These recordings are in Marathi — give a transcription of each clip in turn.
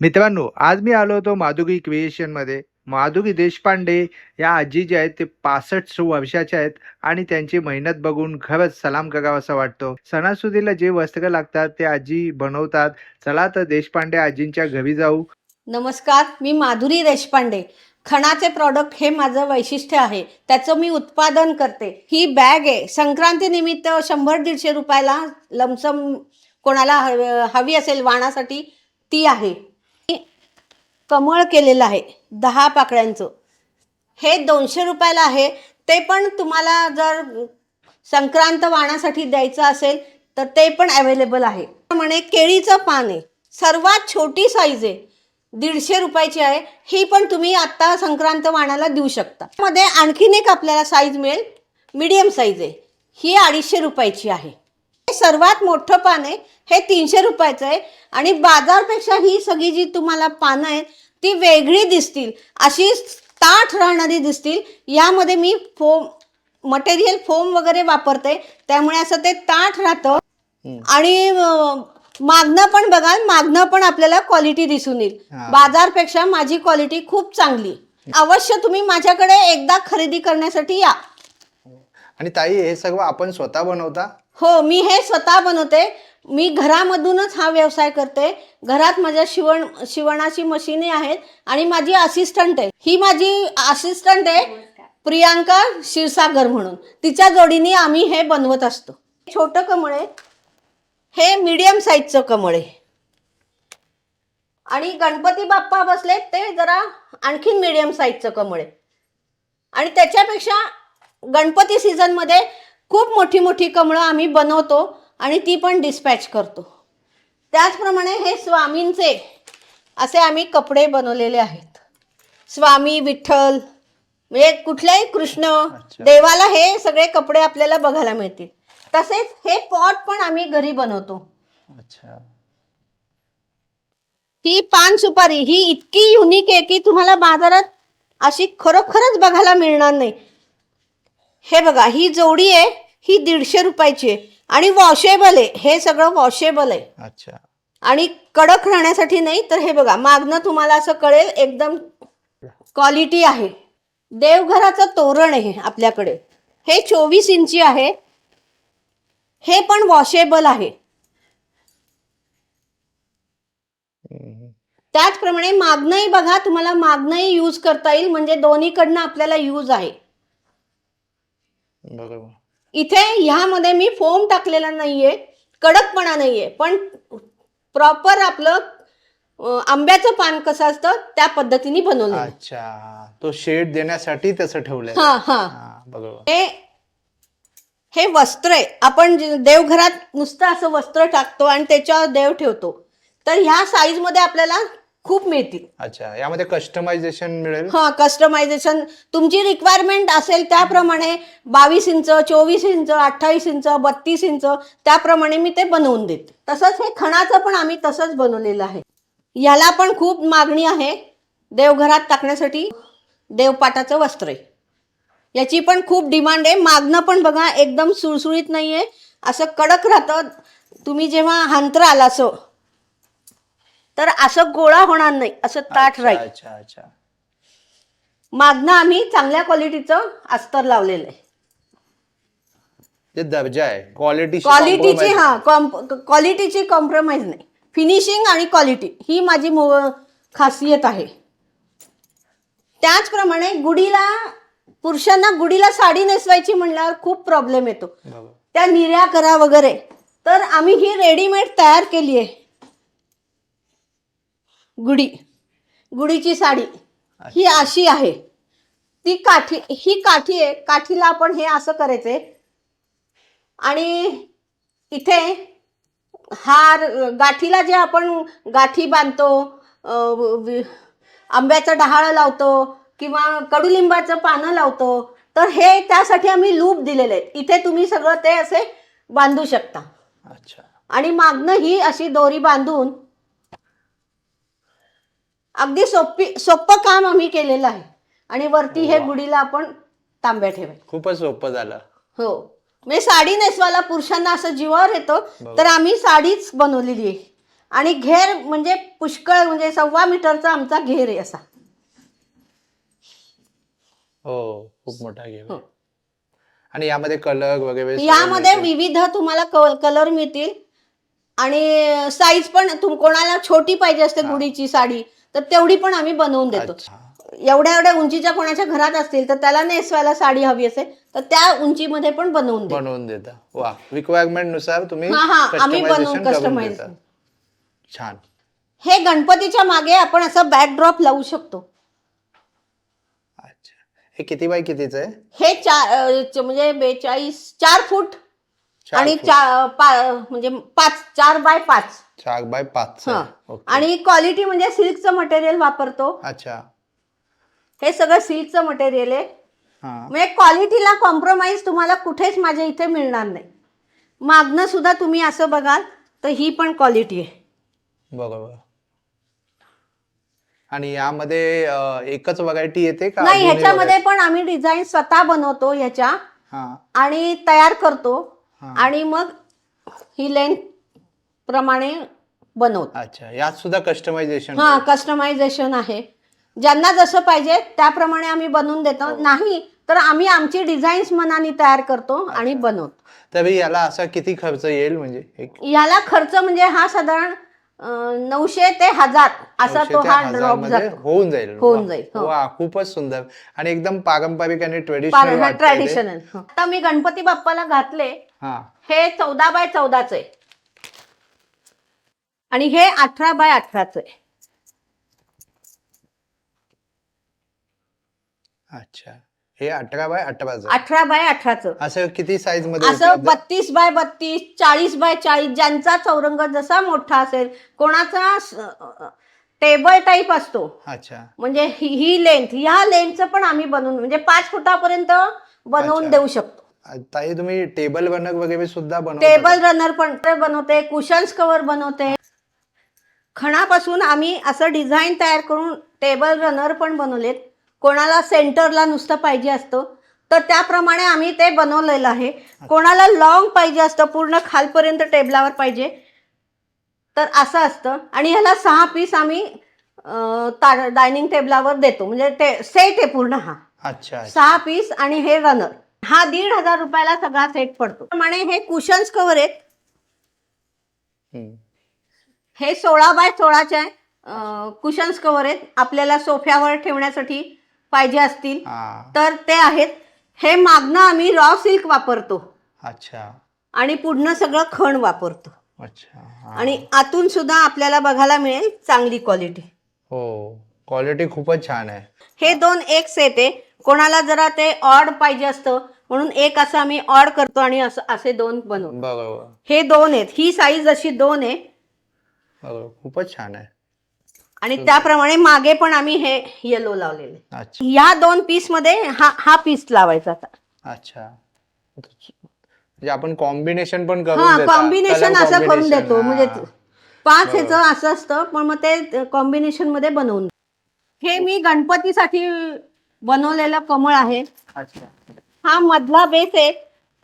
मित्रांनो, आज मी आलो होतो माधुरी क्रिएशनमध्ये. माधुरी देशपांडे या आजी ज्या आहेत ते 65 वर्षाच्या आहेत आणि त्यांची मेहनत बघून खरंच सलाम करावासा वाटतो. सणासुदीला जे वस्त्र लागतात ते आजी बनवतात. चला तर देशपांडे आजींच्या घरी जाऊ. नमस्कार, मी माधुरी देशपांडे. खणाचे प्रॉडक्ट हे माझं वैशिष्ट्य आहे. त्याचं मी उत्पादन करते. ही बॅग आहे, संक्रांतीनिमित्त 100-150 रुपयाला लमसम कोणाला हवी असेल वाणासाठी ती आहे. कमळ केलेलं आहे 10 पाकळ्यांचं. हे 200 रुपयाला आहे. ते पण तुम्हाला जर संक्रांत वाणासाठी द्यायचं असेल तर ते पण अवेलेबल आहे. त्याप्रमाणे केळीचं पान आहे, सर्वात छोटी साईज आहे, 150 रुपयाची आहे. ही पण तुम्ही आत्ता संक्रांत वाणाला देऊ शकता. मध्ये आणखीन एक आपल्याला साईज मिळेल, मीडियम साईज आहे, ही 250 रुपयाची आहे. हे सर्वात मोठं पान आहे, हे 300 रुपयाचं आहे. आणि बाजारपेक्षा ही सगळी जी तुम्हाला पानं आहेत ती वेगळी दिसतील, अशी ताठ राहणारी दिसतील. यामध्ये मी मटेरियल फोम वगैरे वापरते, त्यामुळे असं ते ताठ राहतं. आणि मागणं पण बघाल, मागणं पण आपल्याला क्वालिटी दिसून येईल. बाजारपेक्षा माझी क्वालिटी खूप चांगली. अवश्य तुम्ही माझ्याकडे एकदा खरेदी करण्यासाठी या. आणि ताई, हे सगळं आपण स्वतः बनवता? हो, मी हे स्वतः बनवते. मी घरामधूनच हा व्यवसाय करते. घरात माझ्या शिवणाची मशीने आहेत आणि माझी असिस्टंट आहे. ही माझी असिस्टंट आहे प्रियांका क्षीरसागर म्हणून. तिच्या जोडीने आम्ही हे बनवत असतो. छोटं कमळ आहे, हे मीडियम साईजचं कमळ आहे. आणि गणपती बाप्पा बसले ते जरा आणखीन मीडियम साईजचं कमळ आहे. आणि त्याच्यापेक्षा गणपती सीझनमध्ये खूप मोठी मोठी कमळं आम्ही बनवतो आणि ती पण डिस्पॅच करतो. त्याचप्रमाणे हे स्वामींचे असे आम्ही कपडे बनवलेले आहेत. स्वामी, विठ्ठल, म्हणजे कुठल्याही कृष्ण देवाला हे सगळे कपडे आपल्याला बघायला मिळतील. तसेच हे पॉट पण आम्ही घरी बनवतो. अच्छा. ही पान सुपारी ही इतकी युनिक आहे की तुम्हाला बाजारात अशी खरोखरच बघायला मिळणार नाही. हे बघा, ही जोडी आहे, ही 150 रुपयाची आहे आणि वॉशेबल आहे. हे सगळं वॉशेबल आहे. अच्छा. आणि कडक राहण्यासाठी नाही. तर हे बघा, मागणं तुम्हाला असं कळेल, एकदम क्वालिटी आहे. देवघराचं तोरण आहे आपल्याकडे, हे 24 इंची आहे. हे पण वॉशेबल आहे. त्याचप्रमाणे मागणंही बघा, तुम्हाला मागणंही यूज करता येईल, म्हणजे दोन्हीकडनं आपल्याला यूज आहे. बरोबर. इथे ह्यामध्ये मी फोम टाकलेला नाहीये, कडकपणा नाहीये, पण प्रॉपर आपलं आंब्याचं पान कसं असतं त्या पद्धतीने बनवलं. अच्छा, तो शेड देण्यासाठी तसं ठेवलंय. हा हा. बरोबर. हे वस्त्र आहे. आपण देवघरात नुसतं असं वस्त्र टाकतो आणि त्याच्यावर देव ठेवतो, तर ह्या साईज मध्ये आपल्याला खूप मिळतील. अच्छा, यामध्ये कस्टमायझेशन मिळेल? हा, कस्टमायझेशन तुमची रिक्वायरमेंट असेल त्याप्रमाणे 22 इंच, 24 इंच, 28 इंच, 32 इंच त्याप्रमाणे मी ते बनवून देते. तसंच हे खणाचं पण आम्ही तसंच बनवलेलं आहे. याला पण खूप मागणी आहे. देवघरात टाकण्यासाठी देवपाटाचं वस्त्र आहे, याची पण खूप डिमांड आहे. मागणं पण बघा, एकदम सुळसुळीत नाहीये, असं कडक राहतं. तुम्ही जेव्हा हांतराल असं, तर असं गोळा होणार नाही, असं ताठ राहील. अच्छा अच्छा. मागणं आम्ही चांगल्या क्वालिटीचं अस्तर लावलेलं आहे. जे दर्जा आहे, क्वालिटीची क्वालिटीची कॉम्प्रोमाइज नाही. फिनिशिंग आणि क्वालिटी ही माझी खासियत आहे. त्याचप्रमाणे गुढीला, पुरुषांना गुढीला साडी नेसवायची म्हणल्यावर खूप प्रॉब्लेम येतो, त्या निर्या करा वगैरे. तर आम्ही ही रेडीमेड तयार केली आहे. गुढीची साडी ही अशी आहे. ती काठी, ही काठी आहे. काठीला आपण हे असं करायचंय आणि इथे हार, गाठीला जे आपण गाठी बांधतो, आंब्याचं डहाळं लावतो किंवा कडुलिंबाचं पानं लावतो, तर हे त्यासाठी आम्ही लूप दिलेले आहेत. इथे तुम्ही सगळं ते असे बांधू शकता. अच्छा. आणि मागणं ही अशी दोरी बांधून अगदी सोपं काम आम्ही केलेलं आहे. आणि वरती हे गुढीला आपण तांब्या ठेवायचं. खूपच सोपं झालं. हो, म्हणजे साडी नेसवायला पुरुषांना असं जीवावर येतो, तर आम्ही साडीच बनवलेली आहे. आणि घेर म्हणजे पुष्कळ, म्हणजे 1.25 मीटरचा आमचा घेर आहे असा. हो, खूप मोठा घेर हो. आहे. आणि यामध्ये कलर वगैरे सगळं यामध्ये मिळते. विविध तुम्हाला कलर मिळतील आणि साईज पण कोणाला छोटी पाहिजे असते हा. गुढीची साडी तर तेवढी पण आम्ही बनवून देतो. अच्छा. एवढ्या एवढ्या उंचीच्या कोणाच्या घरात असतील तर त्याला नेसवायला साडी हवी असेल तर त्या उंचीमध्ये पण बनवून देतो. बनवून देता. वा, रिक्वायरमेंट नुसार तुम्ही हा हा आम्ही बनवून कस्टमायझेशन करून कस्टमाइज. देता. छान. हे गणपतीच्या मागे आपण असं बॅकड्रॉप लावू शकतो. अच्छा. हे किती बाय कितीचं आहे? हे म्हणजे 4 फूट 4 आणि फूट. म्हणजे 4 बाय 5. 4 बाय 5 हा. आहे. ओके. आणि क्वालिटी म्हणजे सिल्कचं मटेरियल वापरतो. अच्छा. हे सगळं सिल्कचं मटेरियल आहे. हा. म्हणजे क्वालिटीला कॉम्प्रोमाइज तुम्हाला कुठेच माझ्या इथे मिळणार नाही. मागणं सुद्धा तुम्ही असं बघाल तर ही पण क्वालिटी आहे. बरोबर. आणि यामध्ये एकच व्हरायटी येते का नाही, अजूनही ह्याच्यामध्ये variety? पण आम्ही डिझाईन स्वतः बनवतो ह्याच्या हा. आणि तयार करतो हा. आणि मग ही लेंथ प्रमाणे बनवतो. अच्छा, यात सुद्धा कस्टमायझेशन. हा, कस्टमायझेशन आहे. ज्यांना जसं पाहिजे त्याप्रमाणे आम्ही बनवून देतो. नाही तर आम्ही आमची डिझाईन्स मनाने तयार करतो आणि बनवतो. तरी याला असा किती खर्च येईल म्हणजे याला खर्च म्हणजे हा साधारण 900 ते 1000 असा 900 तो ते हा 1000 ड्रॉप मध्ये जातो. होऊन जाईल. होऊन वा. जाईल, हो. वा, खूपच सुंदर आणि एकदम पारंपरिक आणि ट्रेडिशनल वाटतंय ते. ट्रॅडिशनल. आता मी गणपती बाप्पाला घातले. हा. हे 14 बाय 14च आहे आणि हे 18 बाय 18च आहे. अच्छा, हे 18 बाय 18 18 बाय 18च. असं किती साईज मध्ये असं उपलब्ध? 32 बाय 32, 40 बाय 40, ज्यांचा चौरंग जसा मोठा असेल. कोणाचा टेबल टाईप असतो. अच्छा. म्हणजे ही लेंथ, ह्या लेंथचं पण आम्ही बनवून म्हणजे 5 फुटापर्यंत बनवून अच्छा. देऊ शकतो. ताई तुम्ही टेबल रनर वगैरे सुद्धा बनवता टेबल रनर पण बनवते, कुशन्स कव्हर बनवते. खणापासून आम्ही असं डिझाईन तयार करून टेबल रनर पण बनवलेत. कोणाला सेंटरला नुसतं पाहिजे असतं तर त्याप्रमाणे आम्ही ते बनवलेलं आहे. कोणाला लॉंग पाहिजे असतं, पूर्ण खालपर्यंत टेबलावर पाहिजे तर असं असतं. आणि ह्याला 6 पीस आम्ही डायनिंग टेबलावर देतो. म्हणजे ते सेट आहे पूर्ण हा. अच्छा. 6 पीस आणि हे रनर. हा 1,500 रुपयाला सगळा सेट पडतो. त्याप्रमाणे हे कुशन्स कव्हर आहेत. हम्म. हे 16 बाय 16चे कुशन्स कव्हर आहेत. आपल्याला सोफ्यावर ठेवण्यासाठी पाहिजे असतील हा. तर ते आहेत. हे मागणं आम्ही रॉ सिल्क वापरतो अच्छा. आणि पुढनं सगळं खण वापरतो. अच्छा. हा. आणि आतून सुद्धा आपल्याला बघायला मिळेल चांगली क्वालिटी. हो, क्वालिटी खूपच छान आहे. हे 2 एक सेट आहे. कोणाला जरा ते ऑड पाहिजे असतं म्हणून एक असं आम्ही ऑड करतो आणि असे 2 बनवतो. बरोबर. हे 2 आहेत. ही साईज अशी 2 आहे बरोबर, खूपच छान आहे. आणि त्याप्रमाणे मागे पण आम्ही हे येलो लावलेले. अच्छा. या 2 पीस मध्ये हा पीस लावायचा आता. अच्छा, म्हणजे आपण कॉम्बिनेशन पण करून हा, देता. कॉम्बिनेशन Color असं करून combination. देतो. म्हणजे हा. 5 ह्याचं असं असतं पण मग ते कॉम्बिनेशन मध्ये बनवून. हे मी गणपतीसाठी बनवलेलं कमळ आहे. अच्छा. हा मधला बेस आहे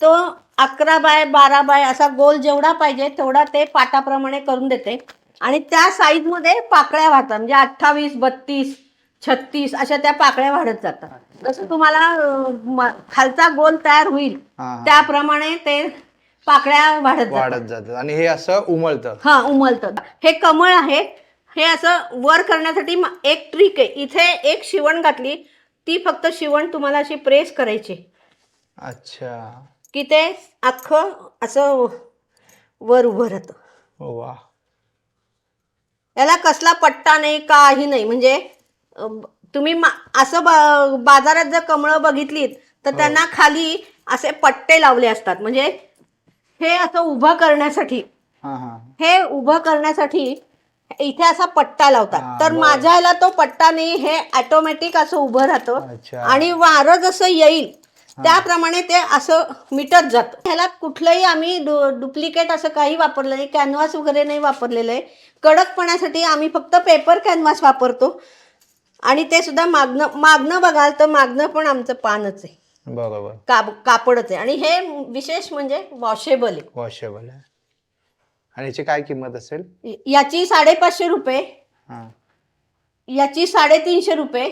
तो 11 बाय 12 बाय असा गोल जेवढा पाहिजे तेवढा ते पाटाप्रमाणे करून देते. आणि त्या साईज मध्ये पाकळ्या वाढतात. म्हणजे 28, 32, 36 अशा त्या पाकळ्या वाढत जातात. जसं तुम्हाला खालचा गोल तयार होईल हा. त्याप्रमाणे ते पाकळ्या वाढत वाढत जातात आणि हे असं उमलतं. हा, उमलतं. हे कमळ आहे. हे असं वर करण्यासाठी एक ट्रिक आहे. इथे एक शिवण घातली ती फक्त शिवण तुम्हाला अशी प्रेस करायची अच्छा. की ते अख्खं असं वर उभं राहतं. वा. याला कसला पट्टा नाही, काही नाही. म्हणजे तुम्ही असं बाजारात जर कमळं बघितलीत तर त्यांना खाली असे पट्टे लावले असतात. म्हणजे हे असं उभं करण्यासाठी, हा. हा. हे उभं करण्यासाठी इथे असा पट्टा लावतात. हा, तर बरं. माझ्या ह्याला तो पट्टा नाही, हे ऑटोमॅटिक असं उभं राहतं. अच्छा. आणि वारं जसं येईल त्याप्रमाणे ते असं मिटत जातं. ह्याला कुठलंही आम्ही डुप्लिकेट असं काही वापरलं नाही. कॅनव्हास वगैरे नाही वापरलेलं आहे. कडकपणासाठी आम्ही फक्त पेपर कॅनव्हास वापरतो. आणि ते सुद्धा मागणं बघाल तर मागणं पण आमचं पानच आहे. बरोबर. कापडच आहे. आणि हे विशेष म्हणजे वॉशेबल आहे. वॉशेबल आहे आणि याची काय किंमत असेल? याची 550 रुपये, हा याची 350 रुपये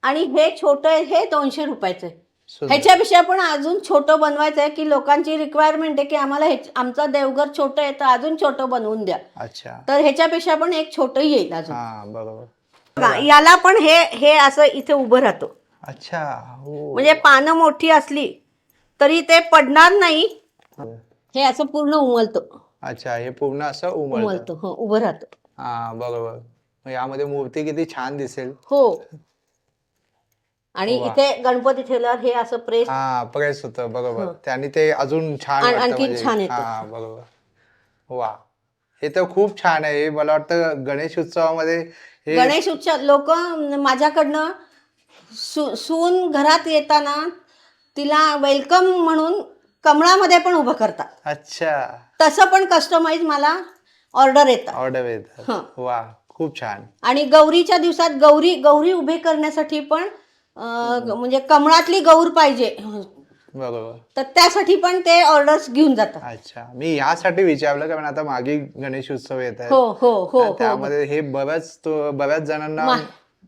आणि हे छोटं आहे हे 200 रुपयाचं आहे. सुंदर. ह्याच्यापेक्षा पण अजून छोटं बनवायचं आहे की लोकांची रिक्वायरमेंट आहे की आम्हाला आमचं देवघर छोटं आहे तर अजून छोटं बनवून द्या. अच्छा. तर ह्याच्यापेक्षा पण एक छोटं येईल अजून. हा बरोबर. बघा, याला पण हे असं इथे उभं राहतो. अच्छा. हो. म्हणजे पानं मोठी असली तरी ते पडणार नाही. हे असं पूर्ण उमलतो. अच्छा, हे पूर्ण असं उमलतं. उमलतो, हो, उभं राहतो. हा बरोबर. मग यामध्ये मूर्ती किती छान दिसेल. हो. आणि वा. इथे गणपती ठेवल्यावर हे असं प्रेस हा प्रेस होतं बरोबर. हं. त्याने ते अजून छान वाटतं आणखीन म्हणजे. छान येतं. हा बरोबर. वा, हे तर खूप छान आहे. हे मला वाटतं गणेश उत्सवामध्ये हे गणेश उत्सव लोक माझ्याकडनं सून घरात येताना तिला वेलकम म्हणून कमळामध्ये पण उभं करतात. अच्छा तसं पण कस्टमाइज मला ऑर्डर येतात. ऑर्डर येतात. हं. वा खूप छान. आणि गौरीच्या दिवसात गौरी उभे करण्यासाठी पण म्हणजे कमळातली गौर पाहिजे बरोबर. तर त्यासाठी पण ते ऑर्डर्स घेऊन जातात. अच्छा, मी यासाठी विचारलं कारण आता मागे गणेश उत्सव येत आहे. हो हो हो हो. त्यामध्ये हे बऱ्याच जणांना मा-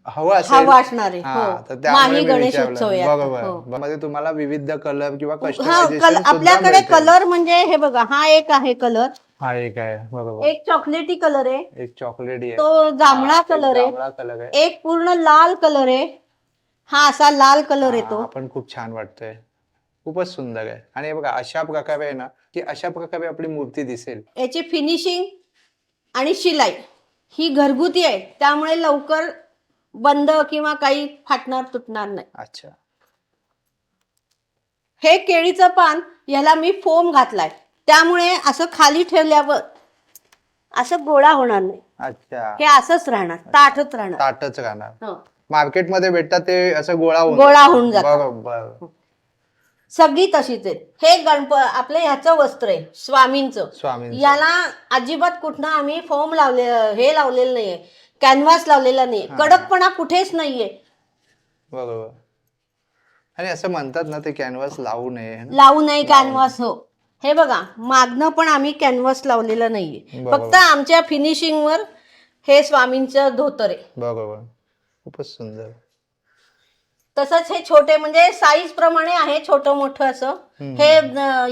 हवं असेल. हवा असणार आहे. हा, हो. तर त्यामुळे माही मी गणेश विचारलं. उत्सव आहे आता. बरोबर. हो. मध्ये तुम्हाला विविध कलर किंवा हा कस्टमायझेशन आपल्याकडे कलर म्हणजे हे बघा, हा एक आहे कलर, हा एक आहे बरोबर. एक चॉकलेटी कलर आहे, एक चॉकलेटी आहे. तो जांभळा हा, एक कलर आहे, जांभळा कलर आहे. एक पूर्ण लाल कलर आहे, हा असा लाल कलर येतो. हा पण खूप छान वाटतोय. खूपच सुंदर आहे. आणि हे बघा अशा प्रकारे आहे ना की अशा प्रकारे आपली मूर्ती दिसेल. याची फिनिशिंग आणि शिलाई ही घरगुती आहे त्यामुळे लवकर बंद किंवा काही फाटणार तुटणार नाही. अच्छा. हे केळीचं पान याला मी फोम घातलाय त्यामुळे असं खाली ठेवल्यावर असं गोळा होणार नाही. अच्छा. हे असंच राहणार, ताटच राहणार. ताटच राहणार. हं. मार्केटमध्ये भेटतात ते असं गोळा गोळा होऊन जातं. बरोबर. सगळी तशीच आहे. हे आपलं ह्याचं वस्त्र आहे स्वामींचं. स्वामींचं. याला अजिबात कुठनं आम्ही फोम लावलेलं नाहीये, कॅनव्हास लावलेला नाहीये, कडकपणा कुठेच नाहीये. बरोबर. आणि असं म्हणतात ना ते कॅनव्हास लावू नये है ना? लावू नये कॅनव्हास. हो, हे बघा मागनं पण आम्ही कॅनव्हास लावलेला नाहीये. बरोबर. फक्त आमच्या फिनिशिंगवर हे स्वामींचं धोतर आहे. बरोबर. खूपच सुंदर. तसंच हे छोटे म्हणजे साईज प्रमाणे आहे, छोटं मोठं असं. हे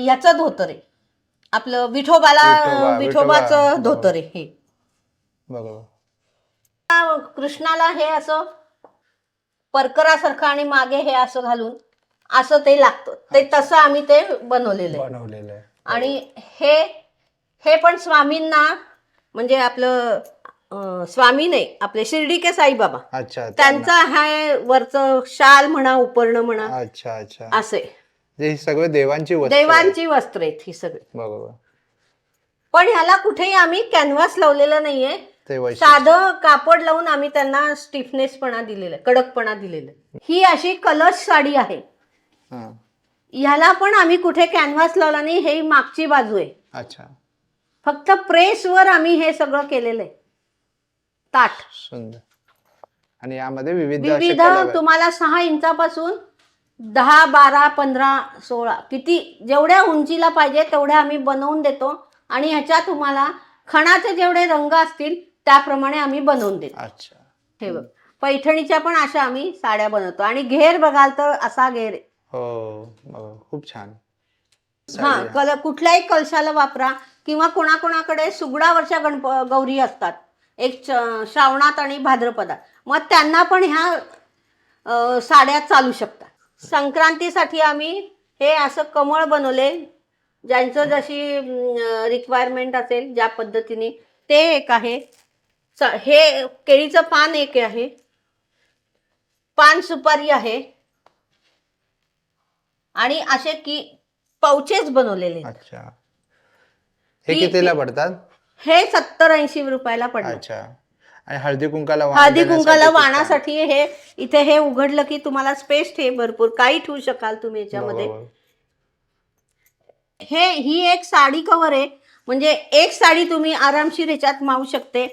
ह्याचं धोतर आहे, आपलं विठोबाचं विठोबा. धोतर आहे हे. बरोबर. कृष्णाला हे असं परकरासारखं आणि मागे हे असं घालून असं ते लागतं, ते तसं आम्ही ते बनवलेलं आहे. आणि हे पण स्वामींना म्हणजे आपलं स्वामी नाही, आपले शिर्डी के साईबाबा, अच्छा. त्यांचा हा वरचं शाल म्हणा, उपरणं म्हणा, अच्छा अच्छा. असे हे सगळे देवांची वस्त्र आहे. देवांची वस्त्र आहेत ही सगळी. बरोबर. पण ह्याला कुठेही आम्ही कॅनव्हास लावलेला नाहीये, ते वैशिष्ट्य. साधं कापड लावून आम्ही त्यांना स्टिफनेसपणा दिलेला, कडकपणा दिलेला. ही अशी कलश साडी आहे, हा. ह्याला पण आम्ही कुठे कॅनव्हास लावला नाही. हे मागची बाजू आहे, अच्छा. फक्त प्रेसवर आम्ही हे सगळं केलेलं आहे ताट. सुंदर. आणि यामध्ये विविध असे विविध कलर आहेत. तुम्हाला 6 इंचापासून 10, 12, 15, 16 किती जेवढ्या उंचीला पाहिजे तेवढ्या आम्ही बनवून देतो. आणि ह्याच्या तुम्हाला खणाचे जेवढे रंग असतील त्याप्रमाणे आम्ही बनवून देतो. अच्छा. हे बघ, पैठणीच्या पण अशा आम्ही साड्या बनवतो. आणि घेर बघाल तर असा घेर आहे. हो बरोबर. खूप छान. हा, कुठल्याही कलशाला वापरा किंवा कोणाकोणाकडे सुगडावरच्या गौरी असतात, एक श्रावणात आणि भाद्रपदात, मग त्यांना पण ह्या साड्या चालू शकतात. संक्रांतीसाठी आम्ही हे असं कमळ बनवले, ज्यांचं जशी रिक्वायरमेंट असेल ज्या पद्धतीने. ते एक आहे, हे केळीचं पान एक आहे, पान सुपारी आहे, आणि असे की पाउचेस बनवलेले. अच्छा. हे कितीला पडतात? हे 70-80 रुपयाला पडतात. अच्छा. आणि हळदी कुंकाला वाणासाठी हे इथे हे उघडलं की तुम्हाला स्पेस भरपूर काही ठेवू शकाल तुम्ही याच्यामध्ये. ही एक साडी कव्हर आहे, म्हणजे एक साडी तुम्ही आरामशीर ह्याच्यात मावू शकते.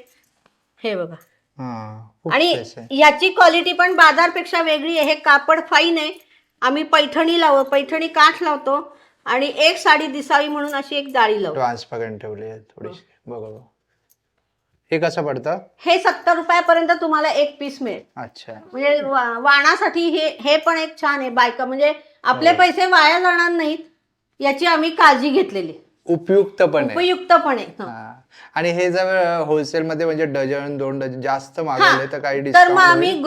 हे बघा. आणि याची क्वालिटी पण बाजारपेक्षा वेगळी आहे. हे कापड फाईन आहे. आम्ही पैठणी काठ लावतो, आणि एक साडी दिसावी म्हणून अशी एक जाळी लावू. ट्रान्सपरंट ठेवली आहे थोडीशी. बरोबर. हे कसं पडतं? हे 70 रुपयापर्यंत तुम्हाला एक पीस मिळेल. अच्छा. म्हणजे वाणासाठी हे पण एक छान आहे. बायका म्हणजे आपले पैसे वाया जाणार नाहीत याची आम्ही काळजी घेतलेली. उपयुक्तपणे. उपयुक्तपणे. हा. आणि हे जर होलसेल मध्ये म्हणजे डझन 2 डझन जास्त हा. मागवले तर काही तर मग डिस्काउंट आम्ही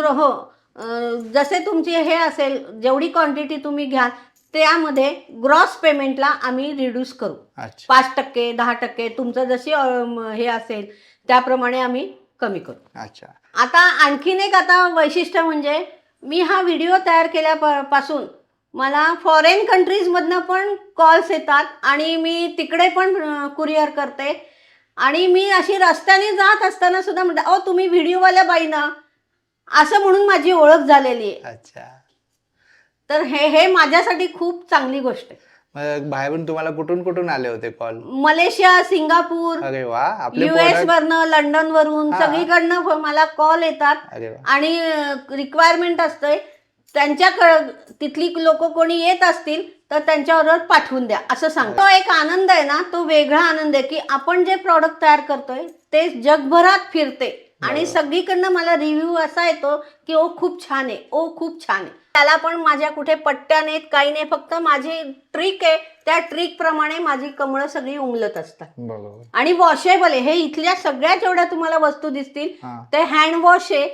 जसे तुमची हे असेल जेवढी क्वांटिटी तुम्ही घ्याल त्यामध्ये ग्रॉस पेमेंटला आम्ही रिड्यूस करू. अच्छा. 5%, 10% तुमचं जशी हे असेल त्याप्रमाणे आम्ही कमी करू. अच्छा. आता आणखीन एक आता वैशिष्ट्य म्हणजे मी हा व्हिडिओ तयार केल्यापासून मला फॉरेन कंट्रीजमधनं पण कॉल्स येतात आणि मी तिकडे पण कुरिअर करते. आणि मी अशी रस्त्याने जात असताना सुद्धा म्हणते, अहो तुम्ही व्हिडिओवाल्या बाई ना, असं म्हणून माझी ओळख झालेली आहे. अच्छा. तर हे माझ्यासाठी खूप चांगली गोष्ट आहे. मग बाहेरून तुम्हाला कुठून कुठून आले होते कॉल? मलेशिया, सिंगापूर, अरे वा. आपले US product- वरनं, लंडन वरून हा. सगळीकडनं मला कॉल येतात. अरे वा. आणि रिक्वायरमेंट असते त्यांच्या तिथली लोक कोणी येत असतील तर त्यांच्याबरोबर पाठवून द्या असं सांगतो. तो एक आनंद आहे ना, तो वेगळा आनंद आहे की आपण जे प्रॉडक्ट तयार करतोय ते जगभरात फिरते आणि सगळीकडनं मला रिव्ह्यू असा येतो की ओ खूप छान आहे, ओ खूप छान आहे. त्याला पण माझ्या कुठे पट्ट्या नाहीत, काही नाही, फक्त माझी ट्रिक आहे. त्या ट्रिक प्रमाणे माझी कमळं सगळी उमलत असतात. बरोबर. आणि वॉशेबल आहे. हे इथल्या सगळ्या जेवढ्या तुम्हाला वस्तू दिसतील हा. ते हँड वॉश आहे.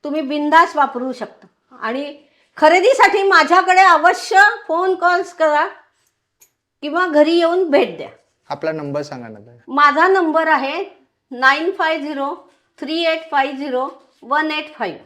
तुम्ही बिंदास वापरू शकता. आणि खरेदीसाठी माझ्याकडे अवश्य फोन कॉल्स करा किंवा घरी येऊन भेट द्या. आपला नंबर सांगा ना ताई. माझा नंबर आहे 9503850185.